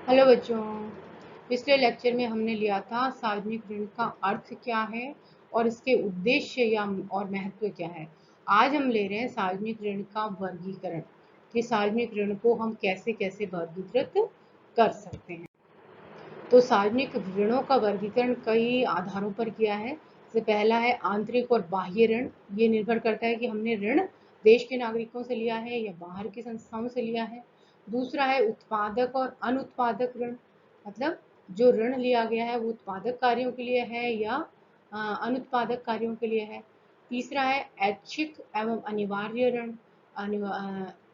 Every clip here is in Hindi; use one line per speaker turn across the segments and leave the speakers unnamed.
हेलो बच्चों। पिछले लेक्चर में हमने लिया था सार्वजनिक ऋण का अर्थ क्या है और इसके उद्देश्य या और महत्व क्या है। आज हम ले रहे हैं सार्वजनिक ऋण का वर्गीकरण कि सार्वजनिक ऋण को हम कैसे कैसे वर्गीकृत कर सकते हैं। तो सार्वजनिक ऋणों का वर्गीकरण कई आधारों पर किया है। जैसे पहला है आंतरिक और बाह्य ऋण। ये निर्भर करता है कि हमने ऋण देश के नागरिकों से लिया है या बाहर की संस्थाओं से लिया है। दूसरा है उत्पादक और अनुत्पादक ऋण, मतलब जो ऋण लिया गया है वो उत्पादक कार्यों के लिए है या अनुत्पादक कार्यों के लिए है। तीसरा है ऐच्छिक एवं अनिवार्य ऋण।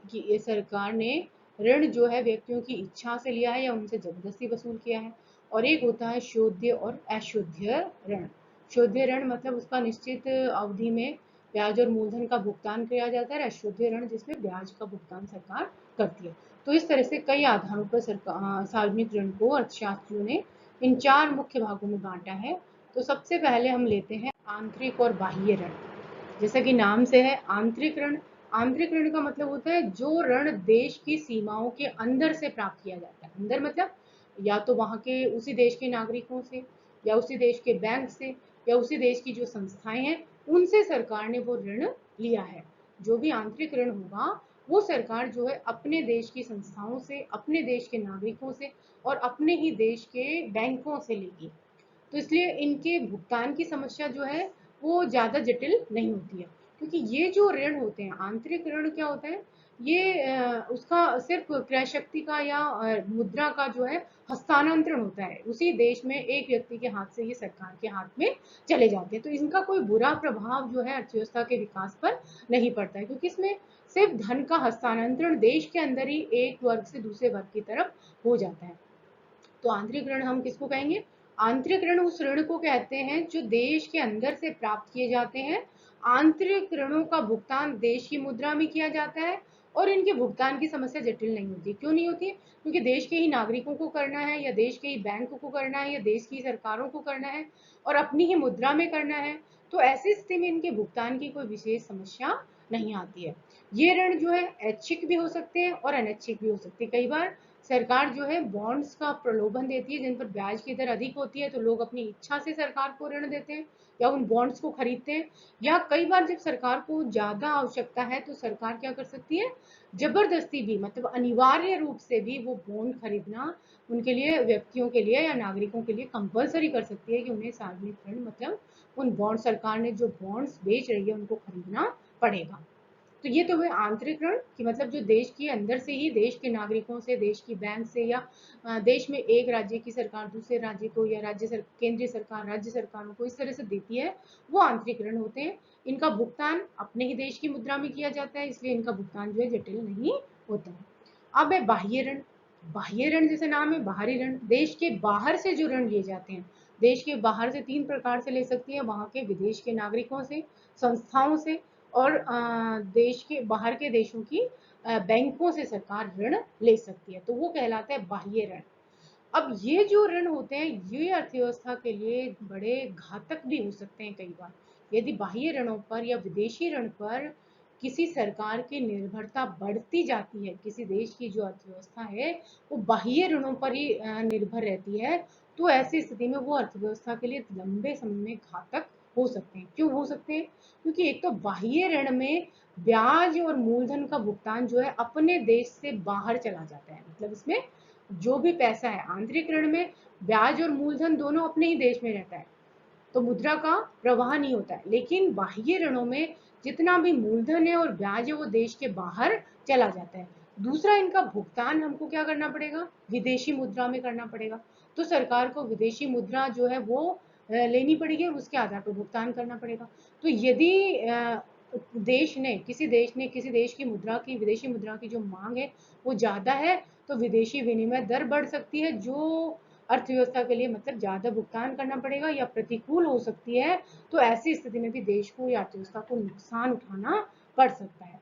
कि ये सरकार ने ऋण जो है व्यक्तियों की इच्छा से लिया है या उनसे जबरदस्ती वसूल किया है। और एक होता है शोध्य और अशोध्य ऋण। शोध्य ऋण मतलब उसका निश्चित अवधि में ब्याज और मूलधन का भुगतान किया जाता है। अशोध्य ऋण जिसमें ब्याज का भुगतान सरकार करती है। तो इस तरह से कई आधारों पर सरकार सार्वजनिक ऋण को अर्थशास्त्रियों ने इन 4 मुख्य भागों में बांटा है। तो सबसे पहले हम लेते हैं आंतरिक और बाह्य ऋण। जैसा कि नाम से है आंतरिक ऋण। आंतरिक ऋण का मतलब होता है जो ऋण देश की सीमाओं के अंदर से प्राप्त किया जाता है। अंदर मतलब या तो वहाँ के उसी देश के नागरिकों से या उसी देश के बैंक से या उसी देश की जो संस्थाएं हैं उनसे सरकार ने वो ऋण लिया है। जो भी आंतरिक ऋण होगा वो सरकार जो है अपने देश की संस्थाओं से, अपने देश के नागरिकों से और अपने ही देश के बैंकों से लेगी। तो इसलिए इनके भुगतान की समस्या जो है वो ज़्यादा जटिल नहीं होती है। क्योंकि ये जो ऋण होते हैं, आंतरिक ऋण क्या होता है, ये उसका सिर्फ क्रय शक्ति का या मुद्रा का जो है हस्तांतरण होता है। उसी देश में एक व्यक्ति के हाथ से ये सरकार के हाथ में चले जाते हैं। तो इनका कोई बुरा प्रभाव जो है अर्थव्यवस्था के विकास पर नहीं पड़ता है, क्योंकि इसमें सिर्फ धन का हस्तांतरण देश के अंदर ही एक वर्ग से दूसरे वर्ग की तरफ हो जाता है। तो आंतरिक ऋण हम किसको कहेंगे? आंतरिक ऋण उस ऋण को कहते हैं जो देश के अंदर से प्राप्त किए जाते हैं। आंतरिक ऋणों का भुगतान देश की मुद्रा में किया जाता है और इनके भुगतान की समस्या जटिल नहीं होती। क्यों नहीं होती? क्योंकि देश के ही नागरिकों को करना है या देश के ही बैंक को करना है या देश की सरकारों को करना है और अपनी ही मुद्रा में करना है। तो ऐसी स्थिति में इनके भुगतान की कोई विशेष समस्या नहीं आती है। ये ऋण जो है ऐच्छिक भी हो सकते हैं और अनैच्छिक भी हो सकते हैं। कई बार सरकार जो है बॉन्ड्स का प्रलोभन देती है जिन पर ब्याज की दर अधिक होती है, तो लोग अपनी इच्छा से सरकार को ऋण देते हैं या उन बॉन्ड्स को खरीदते हैं। या कई बार जब सरकार को ज्यादा आवश्यकता है तो सरकार क्या कर सकती है, जबरदस्ती भी, मतलब अनिवार्य रूप से भी वो बॉन्ड खरीदना उनके लिए, व्यक्तियों के लिए या नागरिकों के लिए कंपलसरी कर सकती है कि उन्हें सार्वजनिक ऋण मतलब उन बॉन्ड, सरकार ने जो बॉन्ड्स बेच रही है उनको खरीदना पड़ेगा। तो ये तो हुए आंतरिक ऋण कि मतलब जो देश के अंदर से ही देश के नागरिकों से, देश की बैंक से या देश में एक राज्य की सरकार दूसरे राज्य को या केंद्रीय सरकार राज्य सरकारों को इस तरह से देती है, वो आंतरिक ऋण होते हैं। इनका भुगतान अपने ही देश की मुद्रा में किया जाता है, इसलिए इनका भुगतान जो है जटिल नहीं होता है। अब है बाह्य ऋण। बाह्य ऋण जैसे नाम है, बाहरी ऋण, देश के बाहर से जो ऋण लिए जाते हैं। देश के बाहर से 3 प्रकार से ले सकती है, वहां के विदेश के नागरिकों से, संस्थाओं से और देश के बाहर के देशों की बैंकों से सरकार ऋण ले सकती है। तो वो कहलाता है बाह्य ऋण। अब ये जो ऋण होते हैं ये अर्थव्यवस्था के लिए बड़े घातक भी हो सकते हैं कई बार। यदि बाह्य ऋणों पर या विदेशी ऋण पर किसी सरकार की निर्भरता बढ़ती जाती है, किसी देश की जो अर्थव्यवस्था है वो बाह्य ऋणों पर ही निर्भर रहती है, तो ऐसी स्थिति में वो अर्थव्यवस्था के लिए लंबे समय में घातक हो सकते हैं। क्यों हो सकते हैं? क्योंकि एक तो बाह्य ऋण में ब्याज और मूलधन का भुगतान जो है अपने देश से बाहर चला जाता है। मतलब इसमें जो भी पैसा है आंतरिक ऋण में, ब्याज और मूलधन दोनों अपने ही देश में रहता है, तो मुद्रा का प्रवाह नहीं होता है। लेकिन बाह्य ऋणों में जितना भी मूलधन है और ब्याज है वो देश के बाहर चला जाता है। दूसरा, इनका भुगतान हमको क्या करना पड़ेगा, विदेशी मुद्रा में करना पड़ेगा। तो सरकार को विदेशी मुद्रा जो है वो लेनी पड़ेगी और उसके आधार पर भुगतान करना पड़ेगा। तो यदि किसी देश की मुद्रा की, विदेशी मुद्रा की जो मांग है वो ज्यादा है, तो विदेशी विनिमय दर बढ़ सकती है, जो अर्थव्यवस्था के लिए मतलब ज्यादा भुगतान करना पड़ेगा या प्रतिकूल हो सकती है। तो ऐसी स्थिति में भी देश को या अर्थव्यवस्था को नुकसान उठाना पड़ सकता है।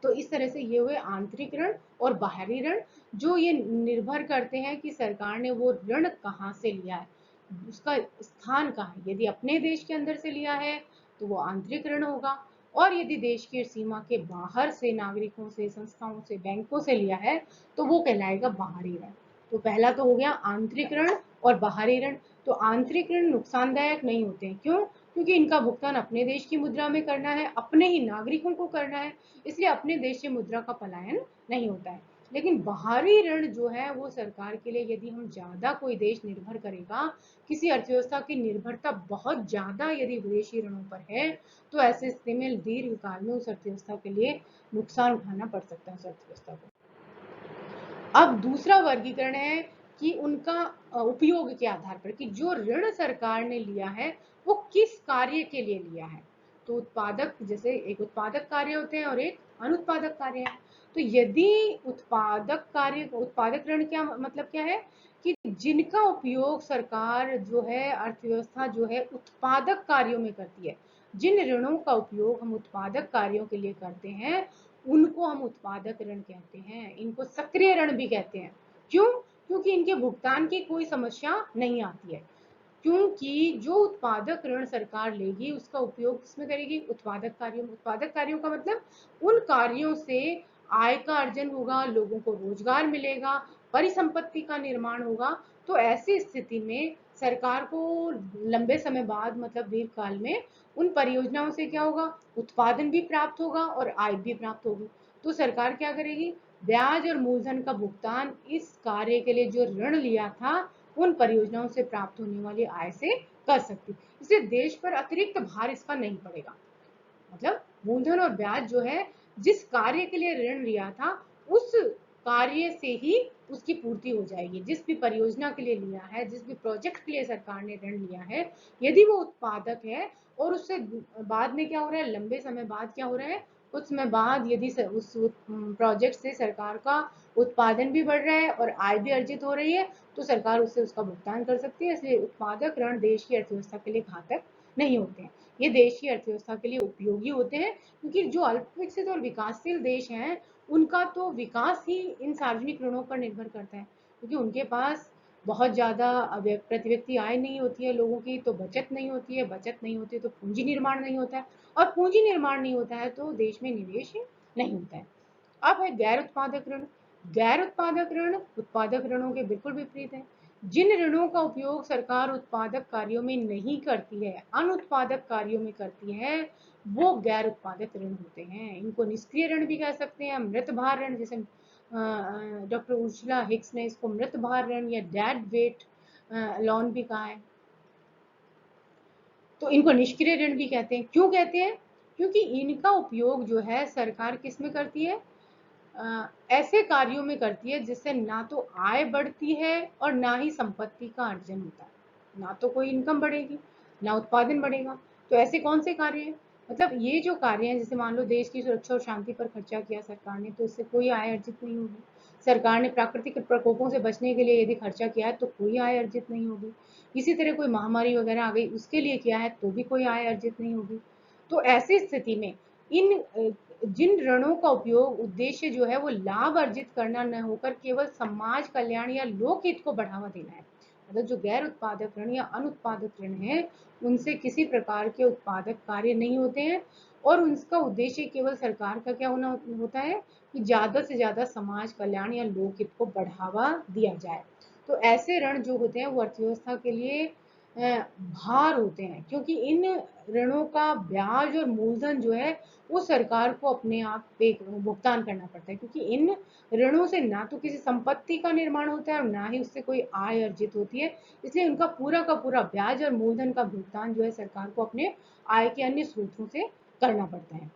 तो इस तरह से ये हुए आंतरिक ऋण और बाहरी ऋण, जो ये निर्भर करते हैं कि सरकार ने वो ऋण कहाँ से लिया है, उसका स्थान कहाँ है। यदि अपने देश के अंदर से लिया है तो वो आंतरिक ऋण होगा, और यदि देश की सीमा के बाहर से, नागरिकों से, संस्थाओं से, बैंकों से लिया है तो वो कहलाएगा बाहरी ऋण। तो पहला तो हो गया आंतरिक ऋण और बाहरी ऋण। तो आंतरिक ऋण नुकसानदायक नहीं होते हैं, क्यों? क्योंकि इनका भुगतान अपने देश की मुद्रा में करना है, अपने ही नागरिकों को करना है, इसलिए अपने देश से मुद्रा का पलायन नहीं होता है। लेकिन बाहरी ऋण जो है वो सरकार के लिए, यदि हम ज्यादा कोई देश निर्भर करेगा, किसी अर्थव्यवस्था की निर्भरता बहुत ज्यादा यदि विदेशी ऋणों पर है, तो ऐसे स्थिति में दीर्घकाल में उस अर्थव्यवस्था के लिए नुकसान उठाना पड़ सकता है उस अर्थव्यवस्था को। अब दूसरा वर्गीकरण है कि उनका उपयोग के आधार पर, कि जो ऋण सरकार ने लिया है वो किस कार्य के लिए लिया है। तो उत्पादक, जैसे एक उत्पादक कार्य होते हैं और एक अनुत्पादक कार्य है। तो यदि उत्पादक ऋण क्या मतलब क्या है, कि जिनका उपयोग सरकार जो है, अर्थव्यवस्था जो है उत्पादक कार्यों में करती है, जिन ऋणों का उपयोग हम उत्पादक कार्यों के लिए करते हैं, उनको हम उत्पादक ऋण कहते हैं। इनको सक्रिय ऋण भी कहते हैं। क्यों? क्योंकि इनके भुगतान की कोई समस्या नहीं आती है। क्योंकि जो उत्पादक ऋण सरकार लेगी उसका उपयोग किसमें करेगी? उत्पादक कार्यों में। उत्पादक कार्यों का मतलब उन कार्यों से आय का अर्जन होगा, लोगों को रोजगार मिलेगा, परिसंपत्ति का निर्माण होगा। तो ऐसी स्थिति में सरकार को लंबे समय बाद, मतलब दीर्घ काल में, उन परियोजनाओं से क्या होगा? उत्पादन भी प्राप्त होगा और आय भी प्राप्त होगी। तो सरकार क्या करेगी? ब्याज और मूलधन का भुगतान इस कार्य के लिए जो ऋण लिया था उन परियोजनाओं से प्राप्त होने वाली आय से कर सकती। इसलिए देश पर अतिरिक्त भार इसका नहीं पड़ेगा। मतलब मूलधन और ब्याज जो है, जिस कार्य के लिए ऋण लिया था उस कार्य से ही उसकी पूर्ति हो जाएगी। जिस भी परियोजना के लिए लिया है, जिस भी प्रोजेक्ट के लिए सरकार ने ऋण लिया है, यदि वो उत्पादक है और उससे बाद में क्या हो रहा है, लंबे समय बाद क्या हो रहा है, कुछ समय बाद यदि उस प्रोजेक्ट से सरकार का उत्पादन भी बढ़ रहा है और आय भी अर्जित हो रही है, तो सरकार उससे उसका भुगतान कर सकती है। इसलिए उत्पादक ऋण देश की अर्थव्यवस्था के लिए घातक नहीं होते हैं। ये देश की अर्थव्यवस्था के लिए उपयोगी होते हैं, क्योंकि जो अल्प विकसित और विकासशील देश हैं उनका तो विकास ही इन सार्वजनिक ऋणों पर निर्भर करता है। क्योंकि उनके पास बहुत ज्यादा प्रति व्यक्ति आय नहीं होती है लोगों की, तो बचत नहीं होती है, बचत नहीं होती है तो पूंजी निर्माण नहीं होता है, और पूंजी निर्माण नहीं होता है तो देश में निवेश नहीं होता है। अब है गैर उत्पादक ऋण। गैर उत्पादक ऋण उत्पादक ऋणों के बिल्कुल विपरीत है। जिन ऋणों का उपयोग सरकार उत्पादक कार्यों में नहीं करती है, अनुत्पादक कार्यों में करती है, वो गैर उत्पादक ऋण होते हैं। इनको निष्क्रिय ऋण भी कह सकते हैं, मृत भार ऋण, जैसे डॉक्टर उर्सुला हिक्स ने इसको मृत भार ऋण या डेड वेट लोन भी कहा है। तो इनको निष्क्रिय ऋण भी कहते हैं। क्यों कहते हैं? क्योंकि इनका उपयोग जो है सरकार किस में करती है? ऐसे कार्यों में करती है जिससे ना तो आय बढ़ती है और ना ही संपत्ति का अर्जन होता है। ना तो कोई इनकम बढ़ेगी, ना उत्पादन बढ़ेगा। तो ऐसे कौन से कार्य हैं? मतलब ये जो कार्य हैं, जैसे मान लो देश की सुरक्षा और शांति पर खर्चा किया सरकार ने, तो इससे कोई आय अर्जित नहीं होगी। सरकार ने प्राकृतिक प्रकोपों से बचने के लिए यदि खर्चा किया है तो कोई आय अर्जित नहीं होगी। इसी तरह कोई महामारी वगैरह आ गई, उसके लिए किया है तो भी कोई आय अर्जित नहीं होगी। तो ऐसी स्थिति में इन जिन ऋणों का उपयोग उद्देश्य जो है वो लाभ अर्जित करना न होकर केवल समाज कल्याण या लोकहित को बढ़ावा देना है, मतलब जो गैर उत्पादक ऋण या अनुत्पादक ऋण है उनसे किसी प्रकार के उत्पादक कार्य नहीं होते हैं, और उनका उद्देश्य केवल सरकार का क्या होना होता है, कि ज्यादा से ज्यादा समाज कल्याण या लोकहित को बढ़ावा दिया जाए। तो ऐसे ऋण जो होते हैं वो अर्थव्यवस्था के लिए भार होते हैं, क्योंकि इन ऋणों का ब्याज और मूलधन जो है वो सरकार को अपने आप पे भुगतान करना पड़ता है। क्योंकि इन ऋणों से ना तो किसी संपत्ति का निर्माण होता है और ना ही उससे कोई आय अर्जित होती है, इसलिए उनका पूरा का पूरा ब्याज और मूलधन का भुगतान जो है सरकार को अपने आय के अन्य स्रोतों से करना पड़ता है।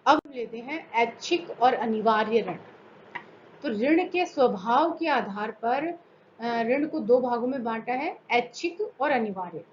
अब हम लेते हैं ऐच्छिक और अनिवार्य ऋण। तो ऋण के स्वभाव के आधार पर ऋण को दो भागों में बांटा है, ऐच्छिक और अनिवार्य।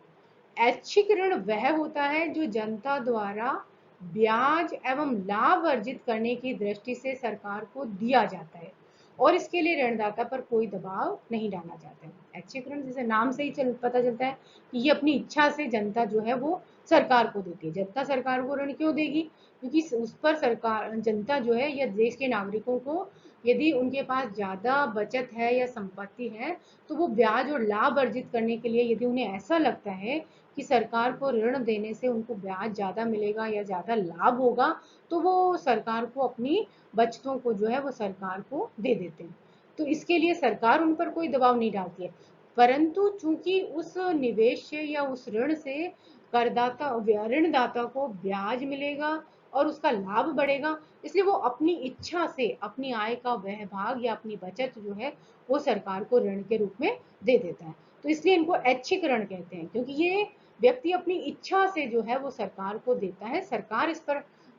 ऐच्छिक ऋण वह होता है जो जनता द्वारा ब्याज एवं लाभ अर्जित करने की दृष्टि से सरकार को दिया जाता है और इसके लिए ऋणदाता पर कोई दबाव नहीं डाला जाता है। ऐच्छिक ऋण जैसे नाम से ही पता चलता है कि ये अपनी इच्छा से जनता जो है वो सरकार को देती है। जनता सरकार को ऋण क्यों देगी? क्योंकि उस पर सरकार, जनता जो है या देश के नागरिकों को, यदि उनके पास ज्यादा बचत है या संपत्ति है, तो वो ब्याज और लाभ अर्जित करने के लिए, यदि उन्हें ऐसा लगता है कि सरकार को ऋण देने से उनको ब्याज ज्यादा मिलेगा या ज्यादा लाभ होगा, तो वो सरकार को अपनी बचतों को जो है वो सरकार को दे देते हैं। तो इसके लिए सरकार उन पर कोई दबाव नहीं डालती है, परंतु चूंकि उस निवेश से या उस ऋण से करदाता ऋणदाता को ब्याज मिलेगा और उसका लाभ बढ़ेगा, इसलिए वो अपनी इच्छा से अपनी आय का वह भाग या अपनी बचत जो है वो सरकार को ऋण के रूप में दे देता है। तो इसलिए इनको ऐच्छिक ऋण कहते हैं, क्योंकि ये व्यक्ति अपनी इच्छा से जो है वो सरकार को देता है, सरकार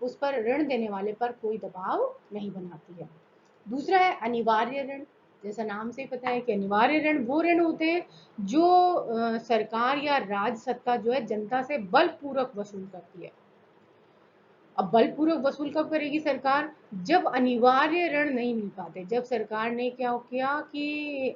उस पर ऋण देने वाले पर कोई दबाव नहीं बनाती है। दूसरा है अनिवार्य ऋण। जैसा नाम से पता है कि अनिवार्य ऋण वो ऋण होते हैं जो सरकार या राज सत्ता जो है जनता से बलपूर्वक वसूल करती है। अब बलपूर्वक वसूल कब करेगी सरकार? जब अनिवार्य ऋण नहीं मिल पाते, जब सरकार ने क्या किया कि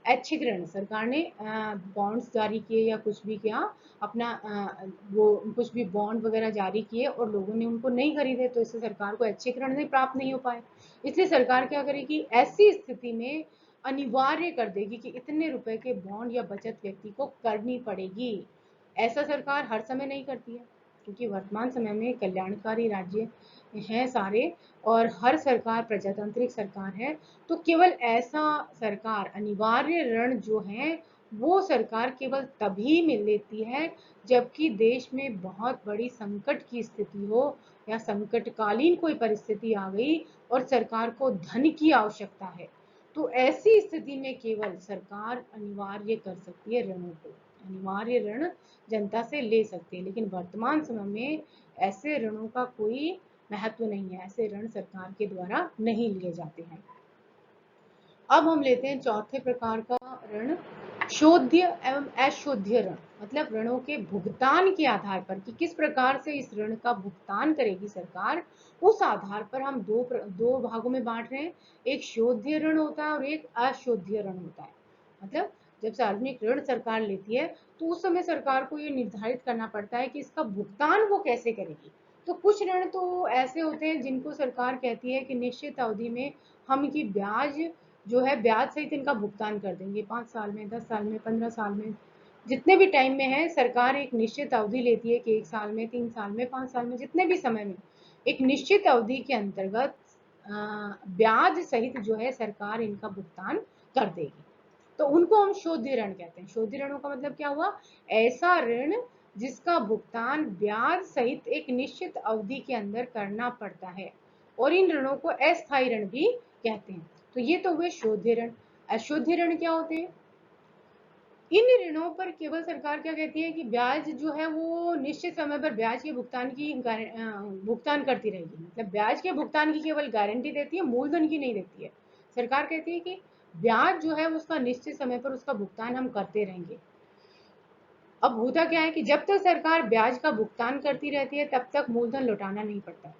ऐच्छिक ऋण, सरकार ने बॉन्ड्स जारी किए या कुछ भी किया, अपना वो कुछ भी बॉन्ड वगैरह जारी किए और लोगों ने उनको नहीं खरीदे, तो इससे सरकार को ऐच्छिक ऋण नहीं प्राप्त नहीं हो पाए। इसलिए सरकार क्या करेगी, ऐसी स्थिति में अनिवार्य कर देगी कि इतने रुपए के बॉन्ड या बचत व्यक्ति को करनी पड़ेगी। ऐसा सरकार हर समय नहीं करती है, क्योंकि वर्तमान समय में कल्याणकारी राज्य हैं सारे और हर सरकार प्रजातांत्रिक सरकार है, तो केवल ऐसा सरकार अनिवार्य ऋण जो है वो सरकार केवल तभी मिल लेती है जबकि देश में बहुत बड़ी संकट की स्थिति हो या संकटकालीन कोई परिस्थिति आ गई और सरकार को धन की आवश्यकता है, तो ऐसी स्थिति में केवल सरकार अनिवार्य कर सकती है ऋणों को, अनिवार्य ऋण जनता से ले सकती है। लेकिन वर्तमान समय में ऐसे ऋणों का कोई महत्व नहीं है, ऐसे ऋण सरकार के द्वारा नहीं लिए जाते हैं। अब हम लेते हैं चौथे प्रकार का ऋण, शोध्य एवं अशोध्य ऋण। मतलब ऋणों के भुगतान के आधार पर कि किस प्रकार से इस ऋण का भुगतान करेगी सरकार, उस आधार पर हम दो भागों में बांट रहे हैं। एक शोध्य ऋण होता है और एक अशोध्य ऋण होता है। मतलब जब सार्वजनिक ऋण सरकार लेती है तो उस समय सरकार को ये निर्धारित करना पड़ता है कि इसका भुगतान वो कैसे करेगी। तो कुछ ऋण तो ऐसे होते हैं जिनको सरकार कहती है कि निश्चित अवधि में हम इनकी ब्याज जो है ब्याज सहित इनका भुगतान कर देंगे, 5 साल में, 10 साल में, 15 साल में, जितने भी टाइम में है सरकार एक निश्चित अवधि लेती है कि 1 साल में, 3 साल में, 5 साल में, जितने भी समय में एक निश्चित अवधि के अंतर्गत ब्याज सहित जो है सरकार इनका भुगतान कर देगी। तो उनको हम शोध्य ऋण कहते हैं। शोध्य ऋणों का मतलब क्या हुआ, ऐसा ऋण जिसका भुगतान ब्याज सहित एक निश्चित अवधि के अंदर करना पड़ता है, और इन ऋणों को अस्थायी ऋण भी कहते हैं। तो ये तो हुए शोध्य ऋण। अशोध्य ऋण क्या होते हैं? इन ऋणों पर केवल सरकार क्या कहती है कि ब्याज जो है वो निश्चित समय पर ब्याज के भुगतान करती रहेगी। मतलब ब्याज के भुगतान की केवल गारंटी देती है, मूलधन की नहीं देती है। सरकार कहती है कि ब्याज जो है उसका निश्चित समय पर उसका भुगतान हम करते रहेंगे। अब होता क्या है कि जब तक सरकार ब्याज का भुगतान करती रहती है तब तक मूलधन लौटाना नहीं पड़ता।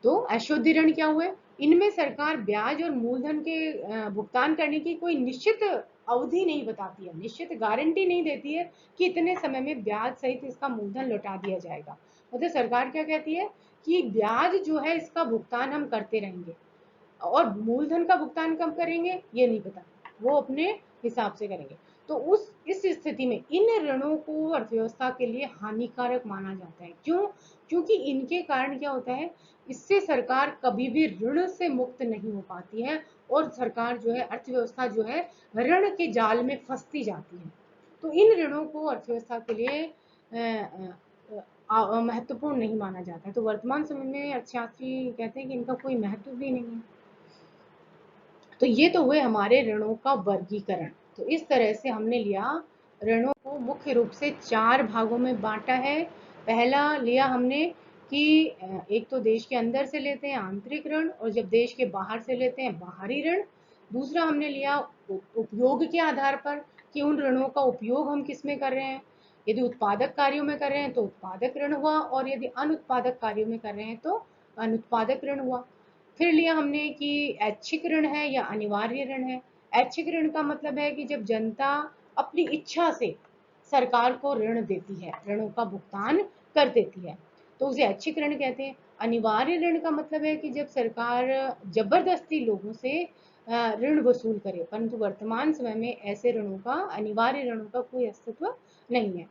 तो अशुद्ध ऋण क्या हुए, इनमें सरकार ब्याज और मूलधन के भुगतान करने की कोई निश्चित अवधि नहीं बताती है, निश्चित गारंटी नहीं देती है कि इतने समय में ब्याज सहित इसका मूलधन लौटा दिया जाएगा। मतलब सरकार क्या कहती है कि ब्याज जो है इसका भुगतान हम करते रहेंगे, और मूलधन का भुगतान कब करेंगे ये नहीं पता, वो अपने हिसाब से करेंगे। तो इस स्थिति में इन ऋणों को अर्थव्यवस्था के लिए हानिकारक माना जाता है। क्यों? क्योंकि इनके कारण क्या होता है, इससे सरकार कभी भी ऋण से मुक्त नहीं हो पाती है और सरकार जो है अर्थव्यवस्था जो है ऋण के जाल में फंसती जाती है। तो इन ऋणों को अर्थव्यवस्था के लिए महत्वपूर्ण नहीं माना जाता है। तो वर्तमान समय में अर्थशास्त्री कहते हैं कि इनका कोई महत्व भी नहीं है। तो ये तो हुए हमारे ऋणों का वर्गीकरण। तो इस तरह से हमने लिया ऋणों को मुख्य रूप से 4 भागों में बांटा है। पहला लिया हमने कि एक तो देश के अंदर से लेते हैं आंतरिक ऋण, और जब देश के बाहर से लेते हैं बाहरी ऋण। दूसरा हमने लिया उपयोग के आधार पर कि उन ऋणों का उपयोग हम किस में कर रहे हैं। यदि उत्पादक कार्यों में कर रहे हैं तो उत्पादक ऋण हुआ, और यदि अनुत्पादक कार्यों में कर रहे हैं तो अनुत्पादक ऋण हुआ। फिर लिया हमने कि ऐच्छिक ऋण है या अनिवार्य ऋण है। ऐच्छिक ऋण का मतलब है कि जब जनता अपनी इच्छा से सरकार को ऋण देती है, ऋणों का भुगतान कर देती है, तो उसे ऐच्छिक ऋण कहते हैं। अनिवार्य ऋण का मतलब है कि जब सरकार जबरदस्ती लोगों से ऋण वसूल करे, परंतु वर्तमान समय में ऐसे ऋणों का, अनिवार्य ऋणों का कोई अस्तित्व नहीं है।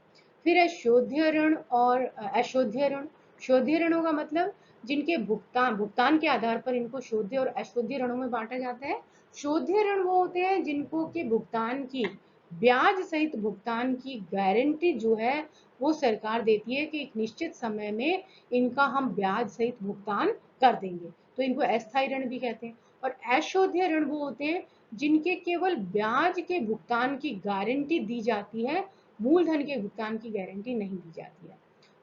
फिर है शोध्य ऋण और अशोध्य ऋण। शोध्य ऋणों का मतलब जिनके भुगतान के आधार पर इनको शोध्य और अशोध्य ऋणों में बांटा जाता है। शोध्य ऋण वो होते हैं जिनको के भुगतान की ब्याज सहित भुगतान की गारंटी जो है वो सरकार देती है कि एक निश्चित समय में इनका हम ब्याज सहित भुगतान कर देंगे, तो इनको अस्थायी ऋण भी कहते हैं। और अशोध्य ऋण वो होते हैं जिनके केवल ब्याज के भुगतान की गारंटी दी जाती है, मूलधन के भुगतान की गारंटी नहीं दी जाती है।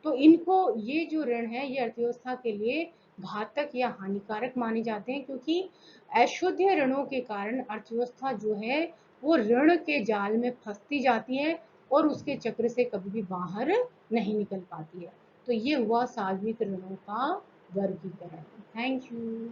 तो इनको, ये जो ऋण है ये अर्थव्यवस्था के लिए घातक या हानिकारक माने जाते हैं, क्योंकि अशुद्ध ऋणों के कारण अर्थव्यवस्था जो है वो ऋण के जाल में फंसती जाती है और उसके चक्र से कभी भी बाहर नहीं निकल पाती है। तो ये हुआ सार्वजनिक ऋणों का वर्गीकरण। Thank you.